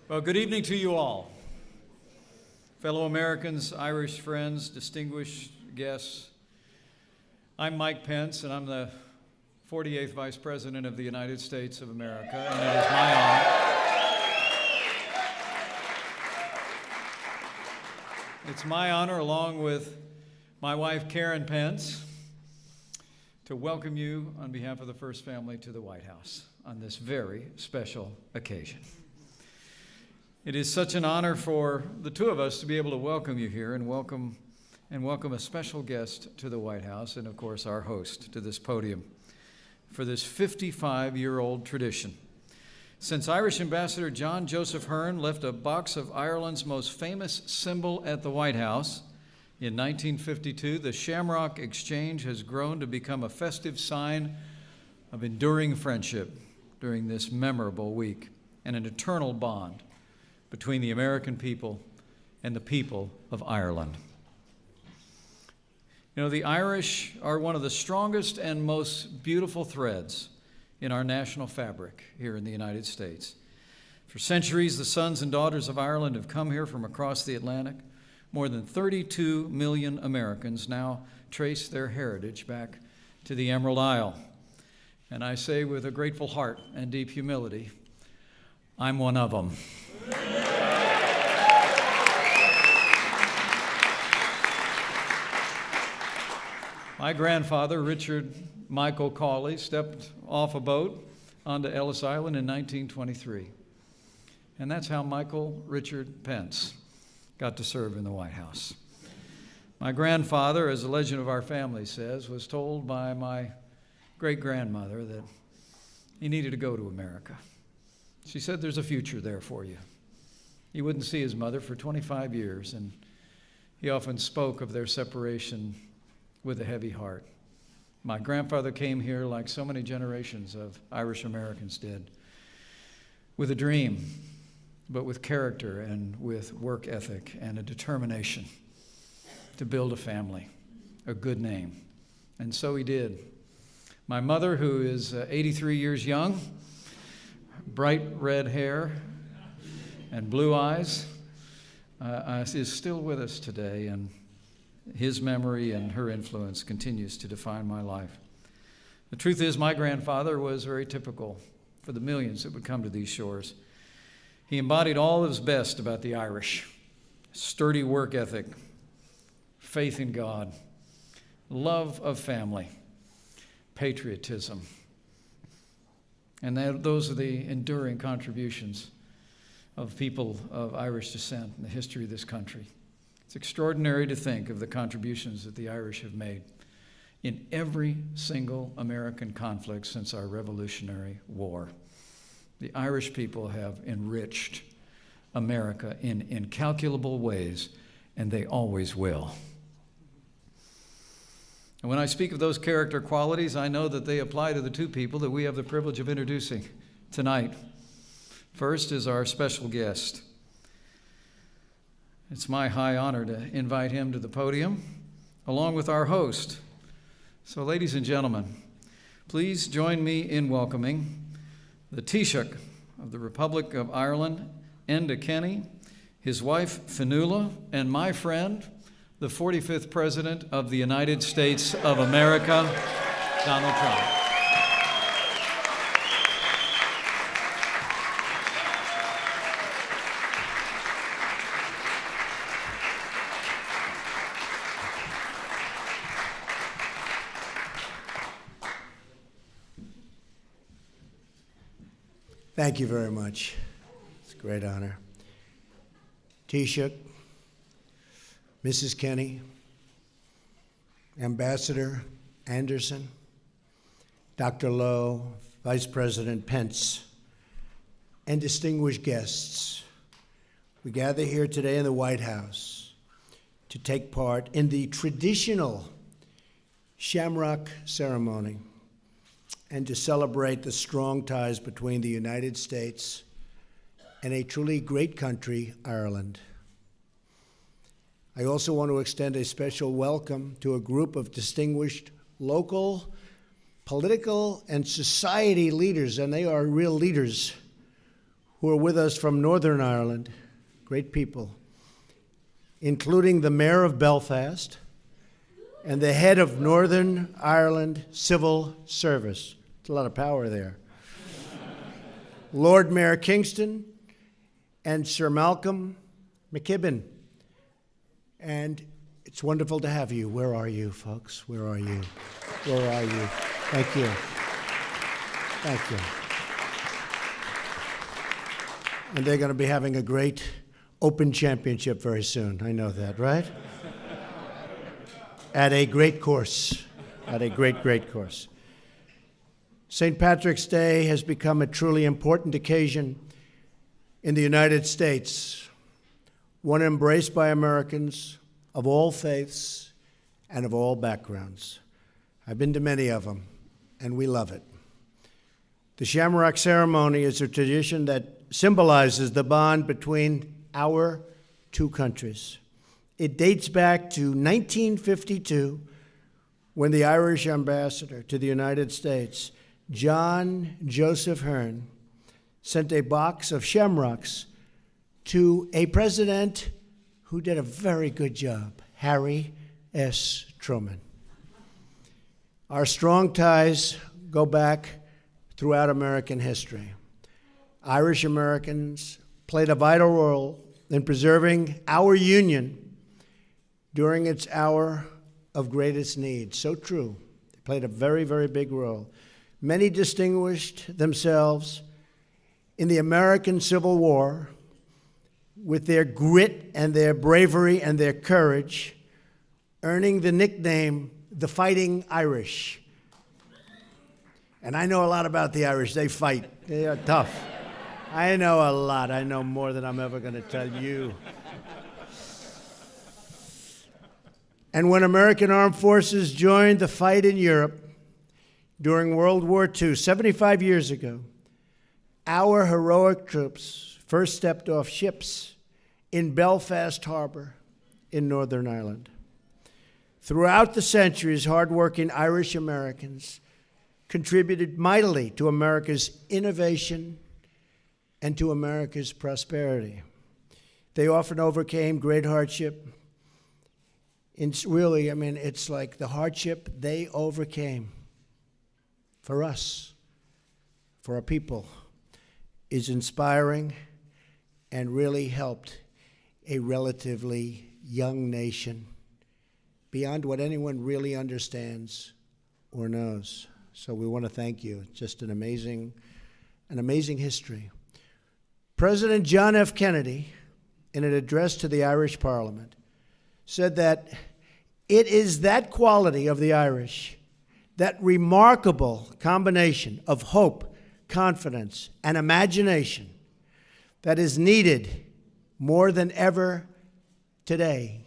Well, good evening to you all. Fellow Americans, Irish friends, distinguished guests. I'm Mike Pence, and I'm the 48th Vice President of the United States of America, and it is my honor. It's my honor, along with my wife, Karen Pence, to welcome you on behalf of the First Family to the White House on this very special occasion. It is such an honor for the two of us to be able to welcome you here and welcome a special guest to the White House, and of course our host to this podium for this 55-year-old tradition. Since Irish Ambassador John Joseph Hearn left a box of Ireland's most famous symbol at the White House in 1952, the Shamrock Exchange has grown to become a festive sign of enduring friendship during this memorable week and an eternal bond between the American people and the people of Ireland. You know, the Irish are one of the strongest and most beautiful threads in our national fabric here in the United States. For centuries, the sons and daughters of Ireland have come here from across the Atlantic. More than 32 million Americans now trace their heritage back to the Emerald Isle. And I say with a grateful heart and deep humility, I'm one of them. My grandfather, Richard Michael Cawley, stepped off a boat onto Ellis Island in 1923. And that's how Michael Richard Pence got to serve in the White House. My grandfather, as the legend of our family says, was told by my great-grandmother that he needed to go to America. She said, "There's a future there for you." He wouldn't see his mother for 25 years, and he often spoke of their separation with a heavy heart. My grandfather came here, like so many generations of Irish Americans did, with a dream, but with character and with work ethic and a determination to build a family, a good name. And so he did. My mother, who is 83 years young, bright red hair and blue eyes, is still with us today, and his memory and her influence continues to define my life. The truth is, my grandfather was very typical for the millions that would come to these shores. He embodied all that was best about the Irish: sturdy work ethic, faith in God, love of family, patriotism. And those are the enduring contributions of people of Irish descent in the history of this country. It's extraordinary to think of the contributions that the Irish have made in every single American conflict since our Revolutionary War. The Irish people have enriched America in incalculable ways, and they always will. And when I speak of those character qualities, I know that they apply to the two people that we have the privilege of introducing tonight. First is our special guest. It's my high honor to invite him to the podium, along with our host. So, ladies and gentlemen, please join me in welcoming the Taoiseach of the Republic of Ireland, Enda Kenny, his wife, Fionnuala, and my friend, the 45th President of the United States of America, Donald Trump. Thank you very much. It's a great honor. Taoiseach, Mrs. Kenny, Ambassador Anderson, Dr. Lowe, Vice President Pence, and distinguished guests, we gather here today in the White House to take part in the traditional Shamrock ceremony and to celebrate the strong ties between the United States and a truly great country, Ireland. I also want to extend a special welcome to a group of distinguished local, political, and society leaders, and they are real leaders who are with us from Northern Ireland, great people, including the Mayor of Belfast and the head of Northern Ireland Civil Service. There's a lot of power there. Lord Mayor Kingston and Sir Malcolm McKibben. And it's wonderful to have you. Where are you, folks? Where are you? Where are you? Thank you. Thank you. And they're going to be having a great Open Championship very soon. I know that, right? At a great course. At a great, great course. St. Patrick's Day has become a truly important occasion in the United States, one embraced by Americans of all faiths and of all backgrounds. I've been to many of them, and we love it. The Shamrock Ceremony is a tradition that symbolizes the bond between our two countries. It dates back to 1952, when the Irish ambassador to the United States, John Joseph Hearn, sent a box of shamrocks to a president who did a very good job, Harry S. Truman. Our strong ties go back throughout American history. Irish Americans played a vital role in preserving our union during its hour of greatest need. So true. They played a very, very big role. Many distinguished themselves in the American Civil War with their grit and their bravery and their courage, earning the nickname the Fighting Irish. And I know a lot about the Irish. They fight. They are tough. I know a lot. I know more than I'm ever going to tell you. And when American armed forces joined the fight in Europe during World War II, 75 years ago, our heroic troops first stepped off ships in Belfast Harbor in Northern Ireland. Throughout the centuries, hardworking Irish Americans contributed mightily to America's innovation and to America's prosperity. They often overcame great hardship. It's really, it's like the hardship they overcame for us, for our people, is inspiring and really helped a relatively young nation beyond what anyone really understands or knows. So we want to thank you. It's just an amazing history. President John F. Kennedy, in an address to the Irish Parliament, said that it is that quality of the Irish, that remarkable combination of hope, confidence, and imagination that is needed more than ever today.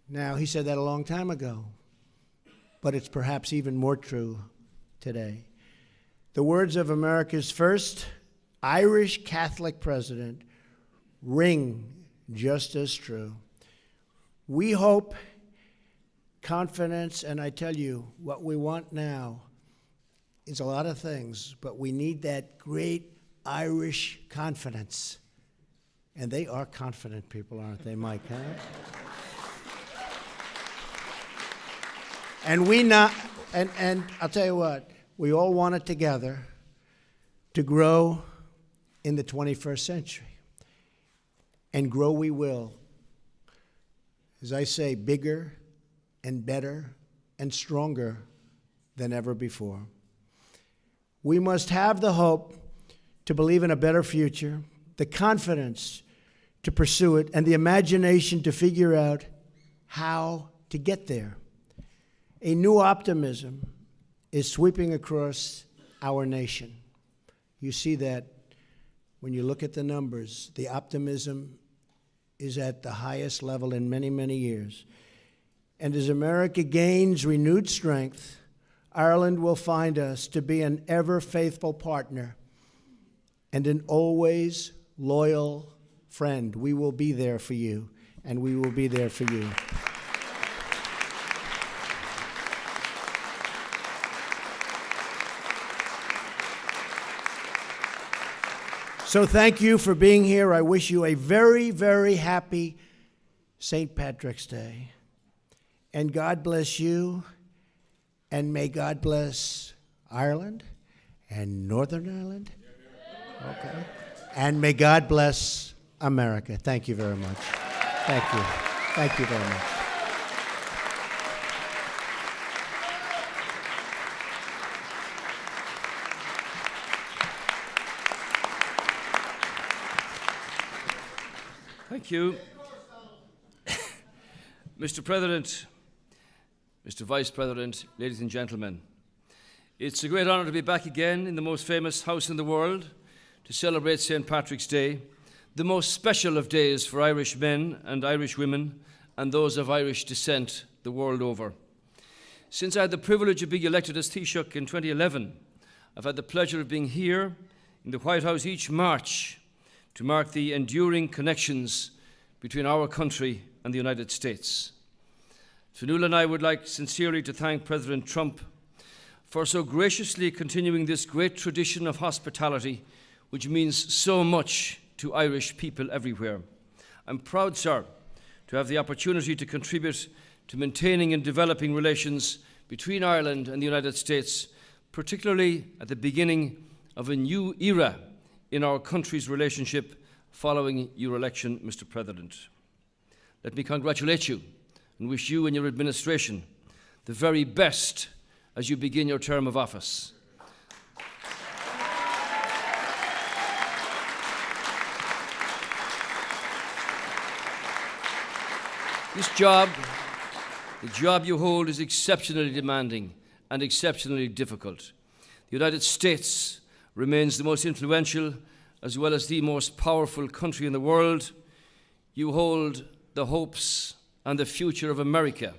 Now, he said that a long time ago, but it's perhaps even more true today. The words of America's first Irish Catholic president ring just as true. We hope, confidence, and I tell you, what we want now is a lot of things, but we need that great Irish confidence. And they are confident people, aren't they, Mike? Huh? And I'll tell you what, we all want it together to grow in the 21st century. And grow we will. As I say, bigger and better and stronger than ever before. We must have the hope to believe in a better future, the confidence to pursue it, and the imagination to figure out how to get there. A new optimism is sweeping across our nation. You see that when you look at the numbers. The optimism is at the highest level in many, many years. And as America gains renewed strength, Ireland will find us to be an ever-faithful partner and an always loyal friend. We will be there for you, and we will be there for you. So thank you for being here. I wish you a very, very happy St. Patrick's Day. And God bless you, and may God bless Ireland and Northern Ireland. Okay. And may God bless America. Thank you very much. Thank you. Thank you very much. Thank you. Mr. President, Mr. Vice President, ladies and gentlemen, it's a great honor to be back again in the most famous house in the world to celebrate St. Patrick's Day, the most special of days for Irish men and Irish women and those of Irish descent the world over. Since I had the privilege of being elected as Taoiseach in 2011, I've had the pleasure of being here in the White House each March to mark the enduring connections between our country and the United States. Fionnuala and I would like sincerely to thank President Trump for so graciously continuing this great tradition of hospitality, which means so much to Irish people everywhere. I'm proud, sir, to have the opportunity to contribute to maintaining and developing relations between Ireland and the United States, particularly at the beginning of a new era in our country's relationship following your election, Mr. President. Let me congratulate you and wish you and your administration the very best as you begin your term of office. This job, the job you hold, is exceptionally demanding and exceptionally difficult. The United States remains the most influential as well as the most powerful country in the world. You hold the hopes and the future of America,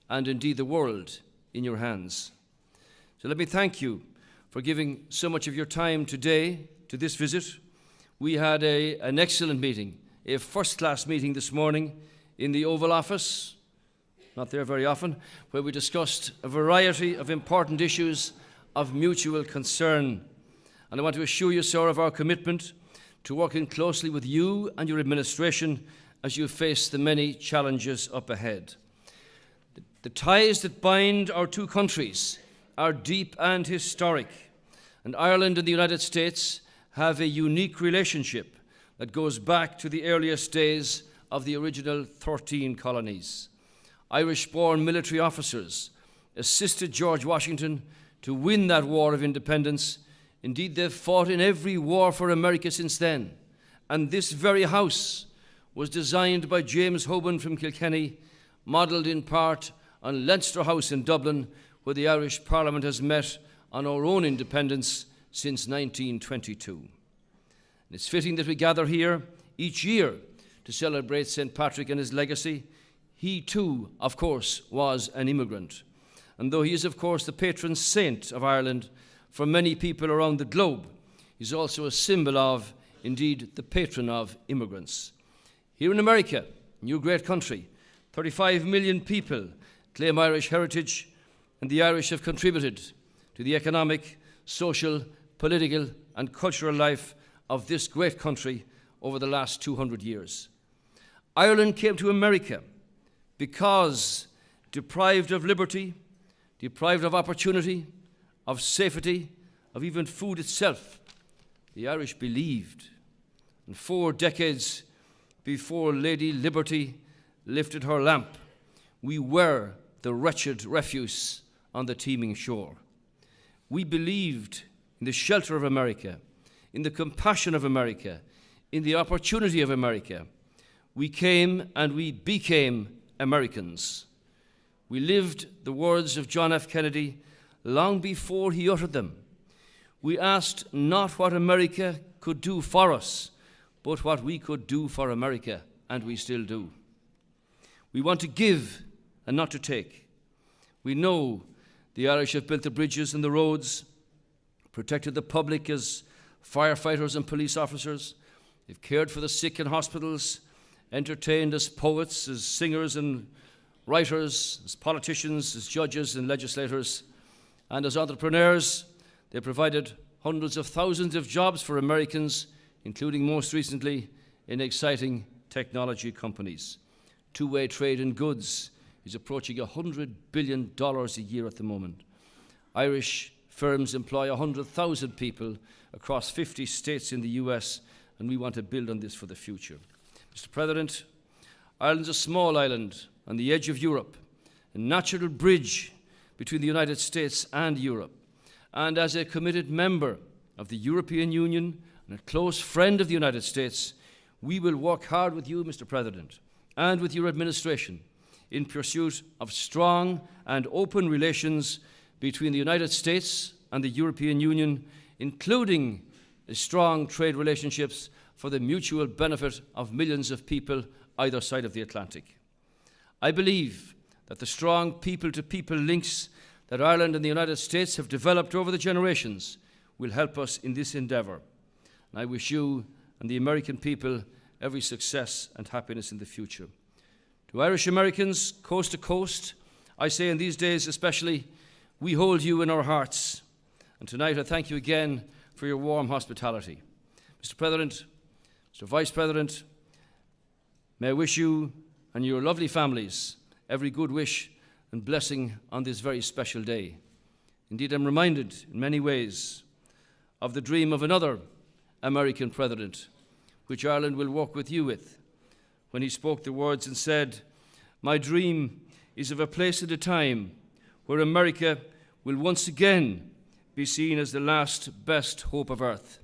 and indeed the world, in your hands. So let me thank you for giving so much of your time today to this visit. We had an excellent meeting, a first-class meeting this morning in the Oval Office, not there very often, where we discussed a variety of important issues of mutual concern. And I want to assure you, sir, of our commitment to working closely with you and your administration as you face the many challenges up ahead. The ties that bind our two countries are deep and historic, and Ireland and the United States have a unique relationship that goes back to the earliest days of the original 13 colonies. Irish-born military officers assisted George Washington to win that war of independence. Indeed, they've fought in every war for America since then. And this very house was designed by James Hoban from Kilkenny, modelled in part on Leinster House in Dublin, where the Irish Parliament has met on our own independence since 1922. And it's fitting that we gather here each year to celebrate St. Patrick and his legacy. He too, of course, was an immigrant. And though he is, of course, the patron saint of Ireland for many people around the globe, he's also a symbol of, indeed, the patron of immigrants. Here in America, your great country, 35 million people claim Irish heritage, and the Irish have contributed to the economic, social, political, and cultural life of this great country over the last 200 years. Ireland came to America because deprived of liberty, deprived of opportunity, of safety, of even food itself, the Irish believed. And 4 decades before Lady Liberty lifted her lamp, we were the wretched refuse on the teeming shore. We believed in the shelter of America, in the compassion of America, in the opportunity of America. We came and we became Americans. We lived the words of John F. Kennedy long before he uttered them. We asked not what America could do for us, but what we could do for America, and we still do. We want to give and not to take. We know the Irish have built the bridges and the roads, protected the public as firefighters and police officers. They've cared for the sick in hospitals, entertained as poets, as singers and writers, as politicians, as judges and legislators, and as entrepreneurs. They provided hundreds of thousands of jobs for Americans including most recently in exciting technology companies. Two-way trade in goods is approaching $100 billion a year at the moment. Irish firms employ 100,000 people across 50 states in the US, and we want to build on this for the future. Mr. President, Ireland's a small island on the edge of Europe, a natural bridge between the United States and Europe. And as a committed member of the European Union and a close friend of the United States, we will work hard with you, Mr. President, and with your administration in pursuit of strong and open relations between the United States and the European Union, including strong trade relationships for the mutual benefit of millions of people either side of the Atlantic. I believe that the strong people-to-people links that Ireland and the United States have developed over the generations will help us in this endeavour. And I wish you and the American people every success and happiness in the future. To Irish Americans, coast to coast, I say in these days especially, we hold you in our hearts. And tonight I thank you again for your warm hospitality. Mr. President, Mr. Vice President, may I wish you and your lovely families every good wish and blessing on this very special day. Indeed, I'm reminded in many ways of the dream of another American president, which Ireland will work with you with, when he spoke the words and said, "My dream is of a place and a time where America will once again be seen as the last best hope of earth."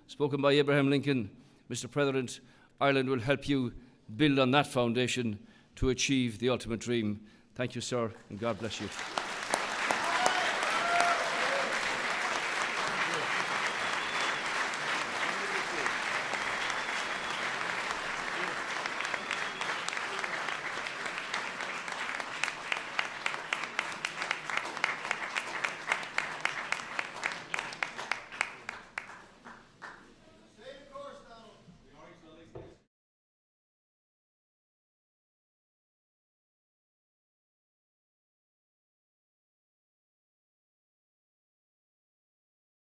Spoken by Abraham Lincoln. Mr. President, Ireland will help you build on that foundation to achieve the ultimate dream. Thank you, sir, and God bless you.